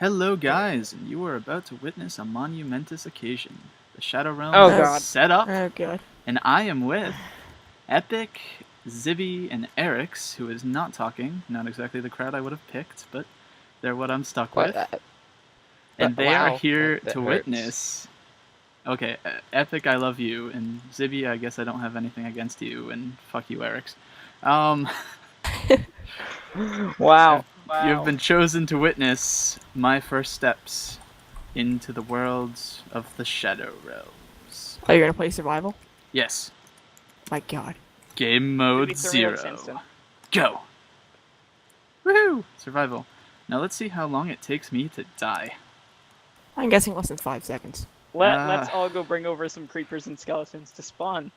Hello guys, and you are about to witness a monumentous occasion. The Shadow Realm Oh is god. set up, Oh god. and I am with Epic, Zibby, and Eric's, who is not talking. Not exactly the crowd I would have picked, but they're what I'm stuck with. And they are Wow. here That to hurts. witness... Okay, Epic, I love you, and Zibby, I guess I don't have anything against you, and fuck you, Eric's. Wow. You've been chosen to witness my first steps into the worlds of the Shadow Realms. Are you gonna play survival? Yes. My god. Game mode 0. Go! Woohoo! Survival. Now let's see how long it takes me to die. I'm guessing less than 5 seconds. Let's all go bring over some creepers and skeletons to spawn.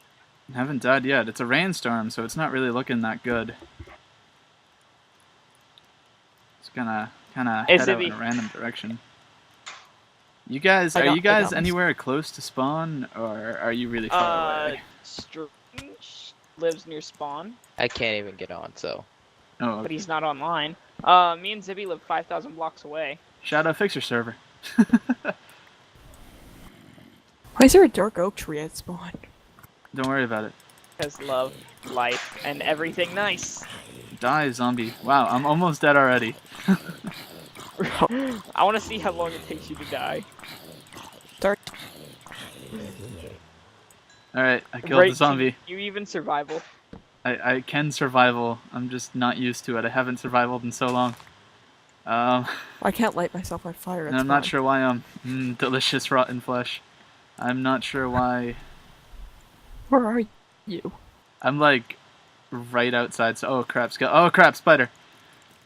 I haven't died yet. It's a rainstorm, so it's not really looking that good. It's gonna kinda head out in a random direction. You guys, are you guys anywhere close to spawn, or are you really far away? Strange lives near spawn. I can't even get on, so. Oh, okay. But he's not online. Me and Zibby live 5,000 blocks away. Shadow, fix your server. Why is there a dark oak tree at spawn? Don't worry about it. Because love, life, and everything nice. Die, zombie. Wow, I'm almost dead already. I want to see how long it takes you to die. Dark. Alright, I killed the zombie. You even survival. I can survival. I'm just not used to it. I haven't survivaled in so long. I can't light myself on fire. And I'm not sure why I'm delicious rotten flesh. I'm not sure why. Where are you? I'm like right outside. Oh crap! Oh crap! Spider.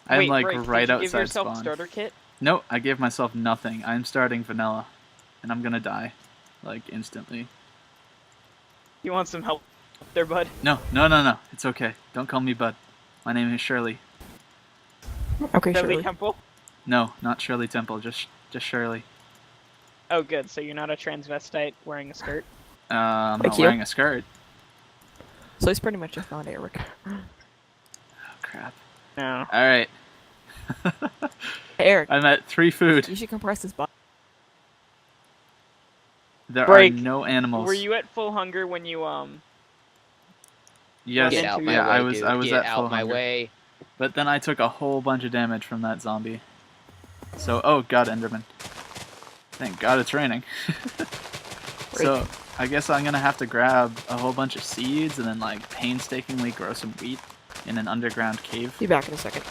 I'm like Break, right did you outside give yourself spawn. A starter kit? No, I gave myself nothing. I'm starting vanilla, and I'm gonna die, like instantly. You want some help there, bud? No. It's okay. Don't call me bud. My name is Shirley. Okay, Shirley Temple? No, not Shirley Temple. Just Shirley. Oh, good. So you're not a transvestite wearing a skirt? I'm not wearing a skirt. So he's pretty much just not Eric. Oh crap. No. Alright. Hey, Eric. I'm at 3 food. You should compress his body. There are no animals. Were you at full hunger when you Yes. Get out my yeah, way, I was. dude. I was Get at full out my hunger. way. But then I took a whole bunch of damage from that zombie. So, oh god, Enderman. Thank God it's raining. So, I guess I'm gonna have to grab a whole bunch of seeds and then like painstakingly grow some wheat in an underground cave. Be back in a second.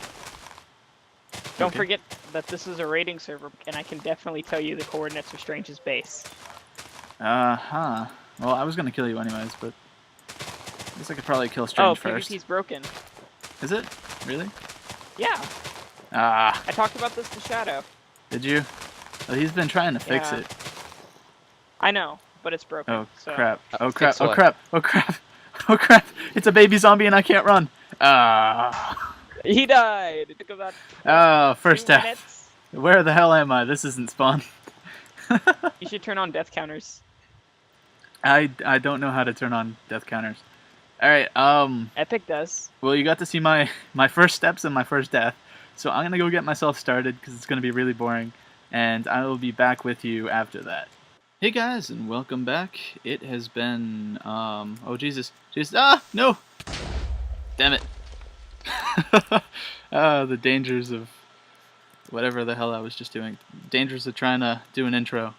Don't forget that this is a raiding server, and I can definitely tell you the coordinates of Strange's base. Well, I was gonna kill you anyways, but I guess I could probably kill Strange first. PvP's broken. Is it? Really? Yeah. I talked about this to Shadow. Did you? Well, he's been trying to fix it. I know, but it's broken. Oh so. crap! Oh crap! Oh crap! Oh crap! Oh crap! It's a baby zombie and I can't run. He died. It took about first 2 death. minutes. Where the hell am I? This isn't spawn. You should turn on death counters. I don't know how to turn on death counters. All right. Epic does. Well, you got to see my first steps and my first death. So I'm gonna go get myself started because it's gonna be really boring, and I will be back with you after that. Hey guys, and welcome back. It has been oh Jesus, no! Damn it! The dangers of whatever the hell I was just doing. Dangers of trying to do an intro.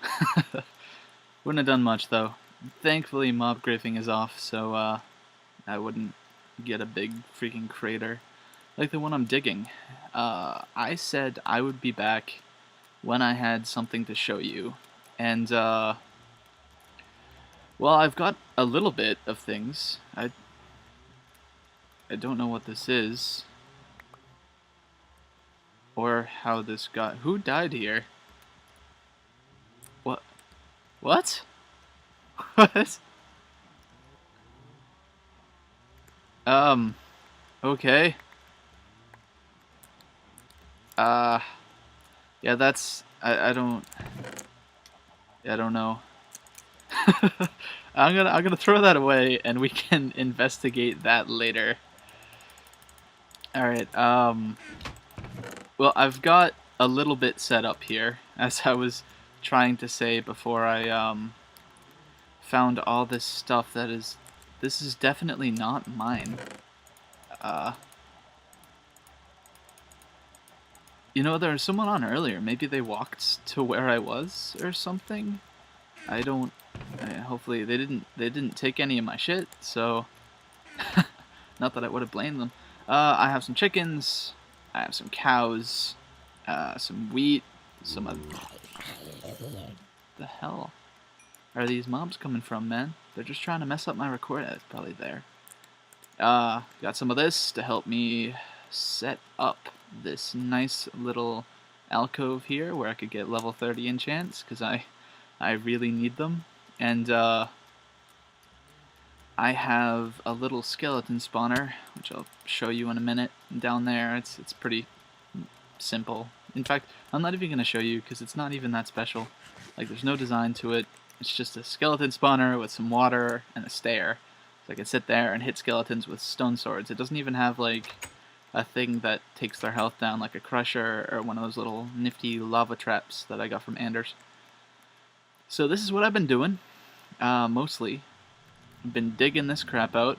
Wouldn't have done much though. Thankfully, mob griefing is off, so I wouldn't get a big freaking crater like the one I'm digging. I said I would be back when I had something to show you. And, well, I've got a little bit of things. I don't know what this is. Or how this got... Who died here? What? What? What? Okay. Yeah, that's... I don't know. I'm gonna throw that away and we can investigate that later. Alright, well, I've got a little bit set up here, as I was trying to say before I found all this stuff that is... This is definitely not mine. You know, there was someone on earlier. Maybe they walked to where I was or something. I don't... hopefully they didn't take any of my shit, so... Not that I would have blamed them. I have some chickens. I have some cows. Some wheat. Some of... The hell are these mobs coming from, man? They're just trying to mess up my record. It's probably there. Got some of this to help me set up this nice little alcove here where I could get level 30 enchants, because I really need them. And I have a little skeleton spawner, which I'll show you in a minute. Down there, it's pretty simple. In fact, I'm not even going to show you because it's not even that special. Like, there's no design to it. It's just a skeleton spawner with some water and a stair. So I can sit there and hit skeletons with stone swords. It doesn't even have, like, a thing that takes their health down, like a crusher or one of those little nifty lava traps that I got from Anders. So this is what I've been doing, mostly. I've been digging this crap out.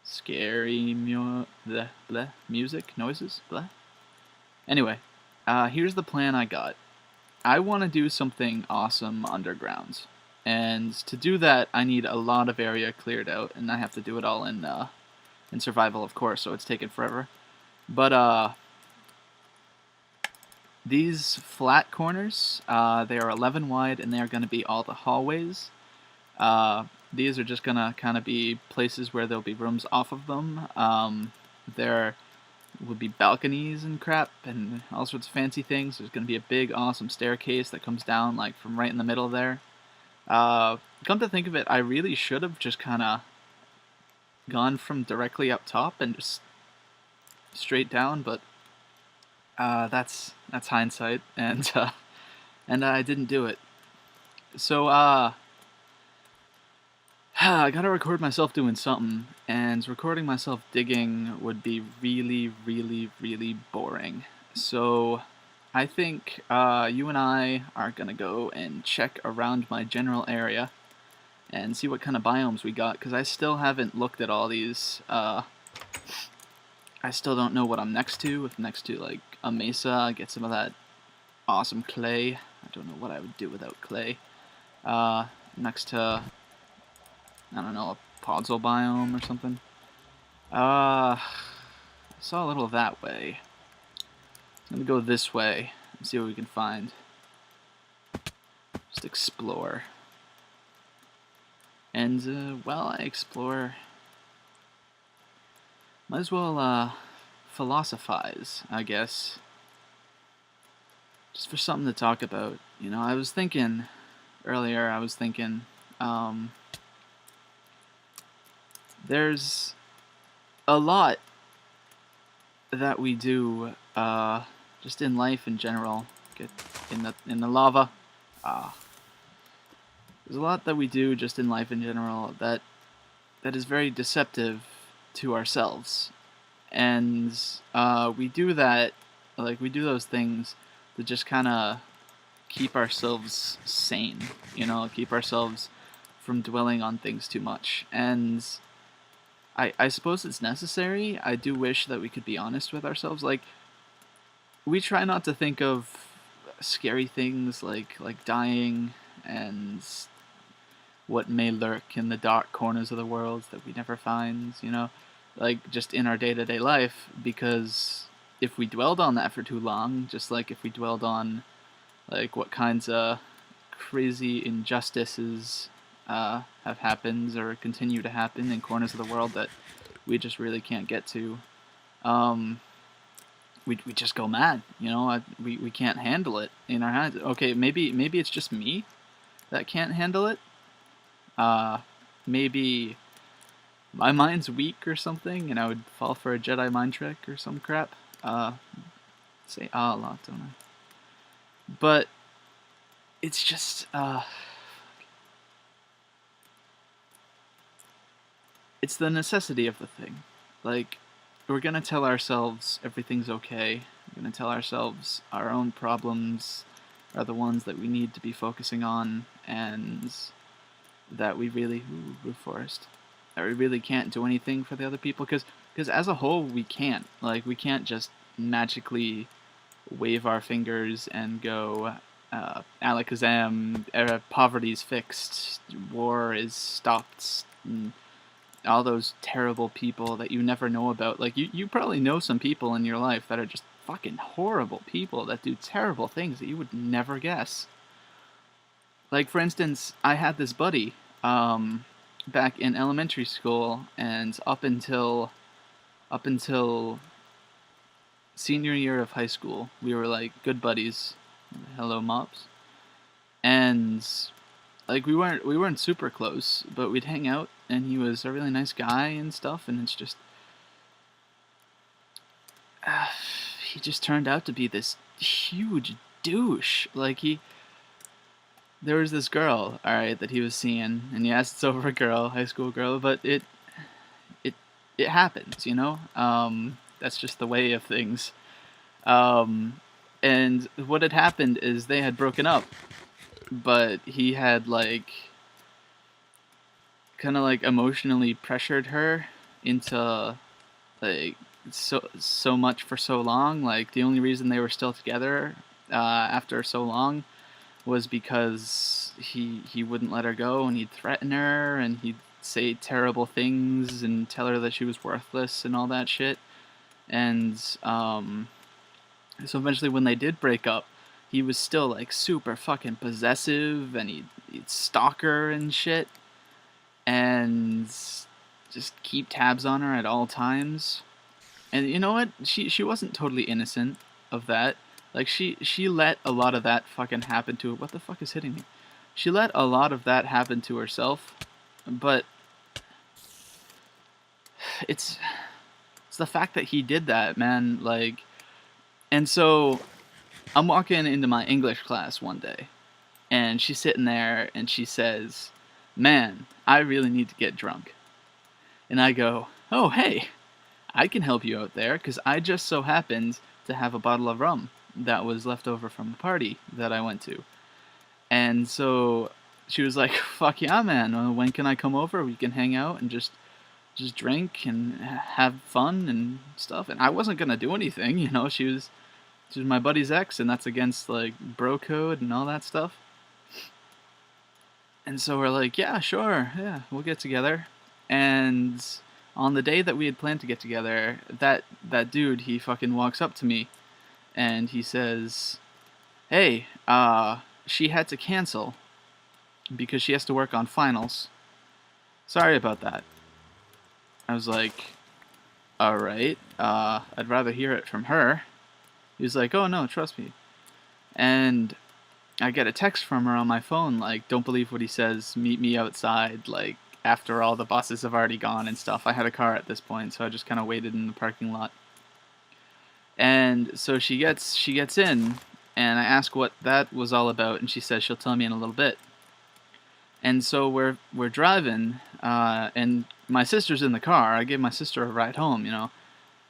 Scary music, noises, blah. Anyway, here's the plan I got. I want to do something awesome underground. And to do that, I need a lot of area cleared out, and I have to do it all in survival, of course, so it's taken forever. But, these flat corners, they are 11 wide, and they are going to be all the hallways. These are just going to kind of be places where there'll be rooms off of them. There would be balconies and crap and all sorts of fancy things. There's going to be a big, awesome staircase that comes down, like, from right in the middle there. Come to think of it, I really should have just kind of gone from directly up top and just straight down, but that's hindsight, and I didn't do it. So I gotta record myself doing something, and recording myself digging would be really, really, really boring. So I think you and I are gonna go and check around my general area and see what kind of biomes we got, because I still haven't looked at all these. I still don't know what I'm next to. If next to, like, a mesa, get some of that awesome clay. I don't know what I would do without clay. Next to, I don't know, a podzol biome or something. I saw a little that way. I'm gonna go this way and see what we can find. Just explore. And, while I explore, might as well, philosophize, I guess. Just for something to talk about. You know, I was thinking, earlier, there's a lot that we do, just in life in general. Get in the lava. There's a lot that we do just in life in general that is very deceptive to ourselves. And we do that, like, we do those things to just kind of keep ourselves sane, you know, keep ourselves from dwelling on things too much. And I suppose it's necessary. I do wish that we could be honest with ourselves. Like, we try not to think of scary things like dying and what may lurk in the dark corners of the world that we never find, you know, like, just in our day-to-day life, because if we dwelled on that for too long, just like if we dwelled on, like, what kinds of crazy injustices have happened or continue to happen in corners of the world that we just really can't get to, we just go mad, you know. We can't handle it in our hands. Okay, maybe it's just me that can't handle it. Maybe my mind's weak or something, and I would fall for a Jedi mind trick or some crap. Say a lot, don't I? But it's just, it's the necessity of the thing. Like, we're gonna tell ourselves everything's okay. We're going to tell ourselves our own problems are the ones that we need to be focusing on, and that we really, ooh, forest, that we really can't do anything for the other people, because as a whole we can't. Like, we can't just magically wave our fingers and go, Alakazam, poverty's fixed, war is stopped, and all those terrible people that you never know about. Like, you probably know some people in your life that are just fucking horrible people that do terrible things that you would never guess. Like, for instance, I had this buddy back in elementary school, and up until senior year of high school, we were like good buddies. Hello, mops. And like, we weren't super close, but we'd hang out, and he was a really nice guy and stuff. And it's just he just turned out to be this huge douche. Like, there was this girl, all right, that he was seeing, and yes, it's over a girl, high school girl, but it happens, you know. That's just the way of things. And what had happened is they had broken up, but he had like kind of like emotionally pressured her into like so much for so long. Like, the only reason they were still together after so long was because he wouldn't let her go, and he'd threaten her, and he'd say terrible things and tell her that she was worthless and all that shit. And so eventually, when they did break up, he was still like super fucking possessive, and he'd stalk her and shit, and just keep tabs on her at all times. And you know what? She wasn't totally innocent of that. Like, she let a lot of that fucking happen to her. What the fuck is hitting me? She let a lot of that happen to herself, but it's the fact that he did that, man. Like, and so I'm walking into my English class one day, and she's sitting there, and she says, "Man, I really need to get drunk." And I go, "Oh, hey, I can help you out there, because I just so happened to have a bottle of rum that was left over from the party that I went to." And so she was like, "Fuck yeah, man, when can I come over? We can hang out and just drink and have fun and stuff." And I wasn't gonna do anything, you know. She was my buddy's ex, and that's against like bro code and all that stuff. And so we're like, "Yeah, sure, yeah, we'll get together." And on the day that we had planned to get together, that dude, he fucking walks up to me, and he says, "Hey, she had to cancel because she has to work on finals. Sorry about that." I was like, "Alright, I'd rather hear it from her." He was like, "Oh no, trust me." And I get a text from her on my phone, like, "Don't believe what he says, meet me outside," like, after all the buses have already gone and stuff. I had a car at this point, so I just kind of waited in the parking lot. And so she gets in, and I ask what that was all about, and she says she'll tell me in a little bit. And so we're driving, and my sister's in the car. I gave my sister a ride home, you know.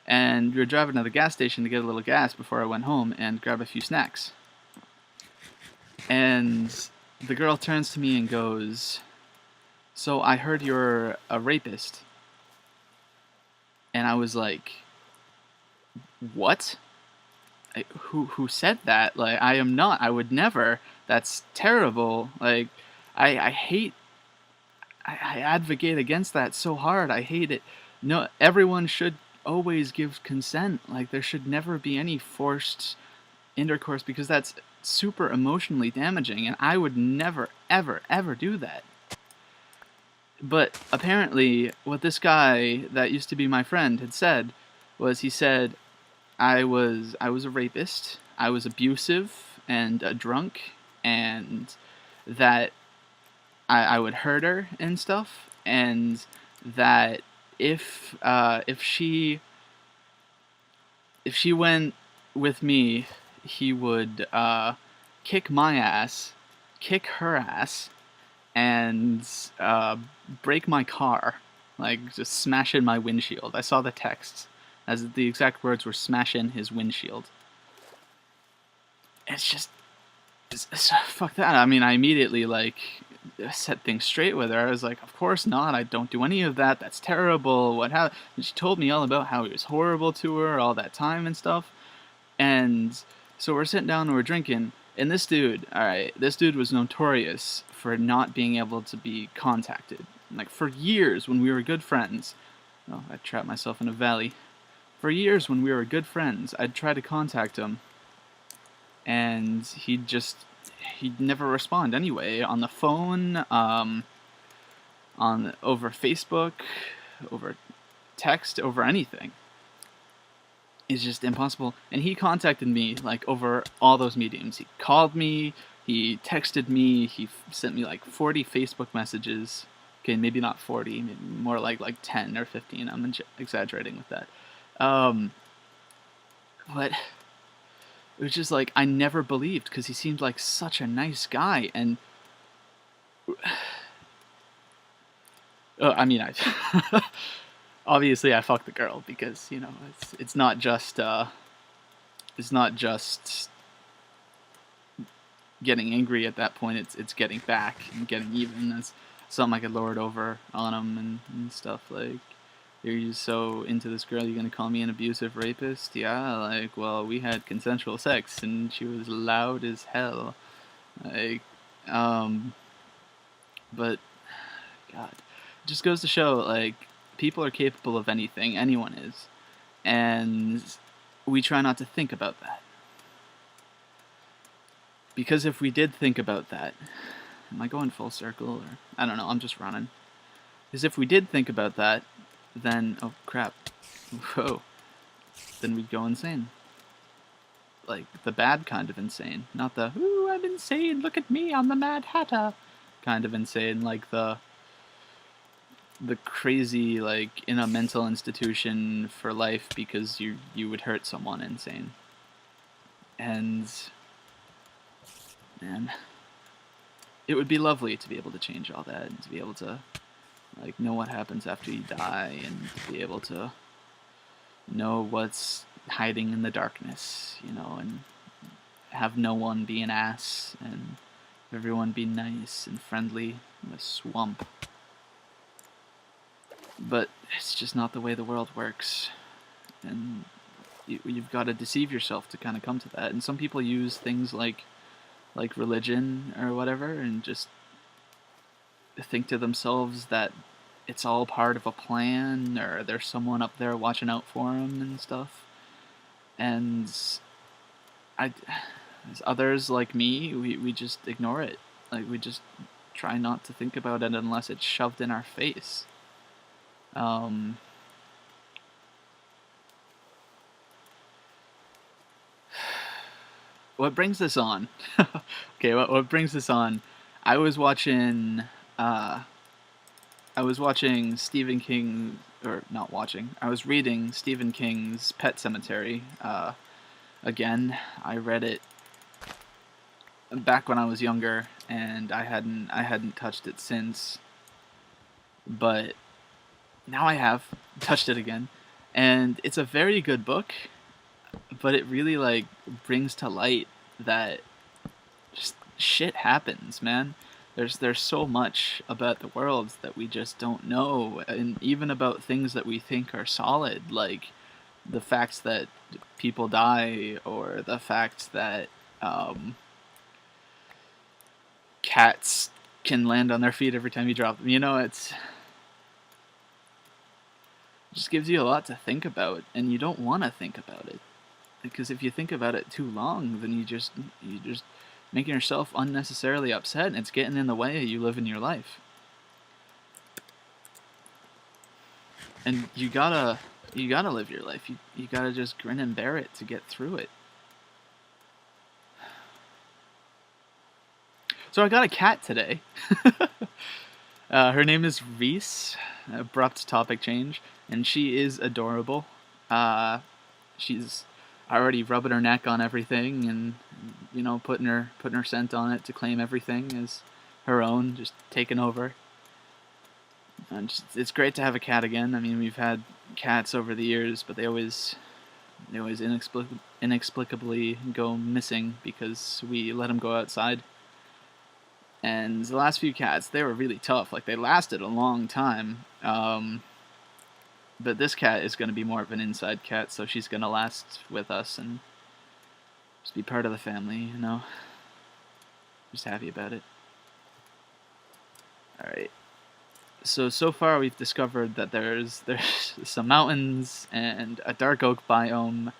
And we were driving to the gas station to get a little gas before I went home and grab a few snacks. And the girl turns to me and goes, "So I heard you're a rapist." And I was like, "What? Who said that? Like, I am not. I would never. That's terrible. Like, I hate. I advocate against that so hard. I hate it. No, everyone should always give consent. Like, there should never be any forced intercourse, because that's super emotionally damaging, and I would never, ever, ever do that." But apparently, what this guy that used to be my friend had said was, he said, I was a rapist, I was abusive and a drunk, and that I would hurt her and stuff, and that if she went with me, he would kick my ass, kick her ass, and break my car, like just smash in my windshield. I saw the text, as the exact words were, "smash in his windshield." it's just fuck that. I mean, I immediately like set things straight with her. I was like, of course not. I don't do any of that. That's terrible. What happened? And she told me all about how he was horrible to her all that time and stuff. And so we're sitting down and we're drinking. And this dude, all right, this dude was notorious for not being able to be contacted. Like for years when we were good friends. Oh, I trapped myself in a valley. For years when we were good friends, I'd try to contact him. And he'd never respond anyway. On the phone, over Facebook, over text, over anything. It's just impossible. And he contacted me like over all those mediums. He called me, he texted me, he sent me like 40 Facebook messages. Okay, maybe not 40, maybe more like 10 or 15. I'm exaggerating with that. But it was just like I never believed, because he seemed like such a nice guy. And I mean, I obviously I fucked the girl, because you know it's not just getting angry at that point. It's getting back and getting even. That's something I could lord over on him and stuff. Like, you're so into this girl, you're gonna call me an abusive rapist? Yeah, like, well, we had consensual sex and she was loud as hell. Like, but God, it just goes to show, like, people are capable of anything. Anyone is. And we try not to think about that. Because if we did think about that, am I going full circle, or I don't know, I'm just running. Because if we did think about that, then, oh crap, whoa, then we'd go insane. Like, the bad kind of insane. Not the, ooh, I'm insane, look at me, I'm the Mad Hatter kind of insane. Like the crazy, like, in a mental institution for life because you would hurt someone insane. And, man, it would be lovely to be able to change all that, and to be able to, like, know what happens after you die, and to be able to know what's hiding in the darkness, you know, and have no one be an ass, and everyone be nice and friendly in a swamp. But it's just not the way the world works, and you've got to deceive yourself to kind of come to that. And some people use things like religion or whatever, and just think to themselves that it's all part of a plan, or there's someone up there watching out for them and stuff. And as others like me, we just ignore it. Like, we just try not to think about it unless it's shoved in our face. What brings this on? Okay, what brings this on? I was watching Stephen King, or not watching. I was reading Stephen King's Pet Sematary. Again, I read it back when I was younger, and I hadn't touched it since. But now I have touched it again, and it's a very good book. But it really, like, brings to light that just shit happens, man. There's so much about the world that we just don't know, and even about things that we think are solid, like the fact that people die, or the fact that cats can land on their feet every time you drop them. You know, it just gives you a lot to think about, and you don't want to think about it. Because if you think about it too long, then you just making yourself unnecessarily upset, and it's getting in the way of you living your life. And you gotta live your life. You gotta just grin and bear it to get through it. So I got a cat today. Her name is Reese. Abrupt topic change, and she is adorable. She's already rubbing her neck on everything, and, you know, putting her scent on it to claim everything as her own, just taking over. And it's great to have a cat again. I mean, we've had cats over the years, but they always They always inexplicably go missing because we let them go outside. And the last few cats, they were really tough. Like, they lasted a long time. But this cat is going to be more of an inside cat, so she's going to last with us and just be part of the family, you know? Just happy about it. Alright. So far we've discovered that there's some mountains and a dark oak biome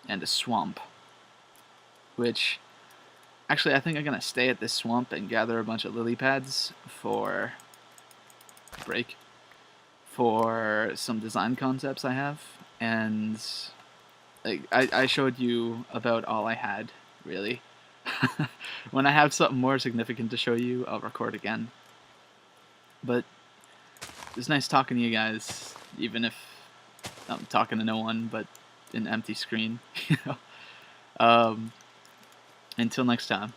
and a swamp. Which, actually I think I'm going to stay at this swamp and gather a bunch of lily pads for break. For some design concepts I have, and like I showed you about all I had, really. When I have something more significant to show you, I'll record again. But it's nice talking to you guys, even if I'm talking to no one but an empty screen, you know. Until next time.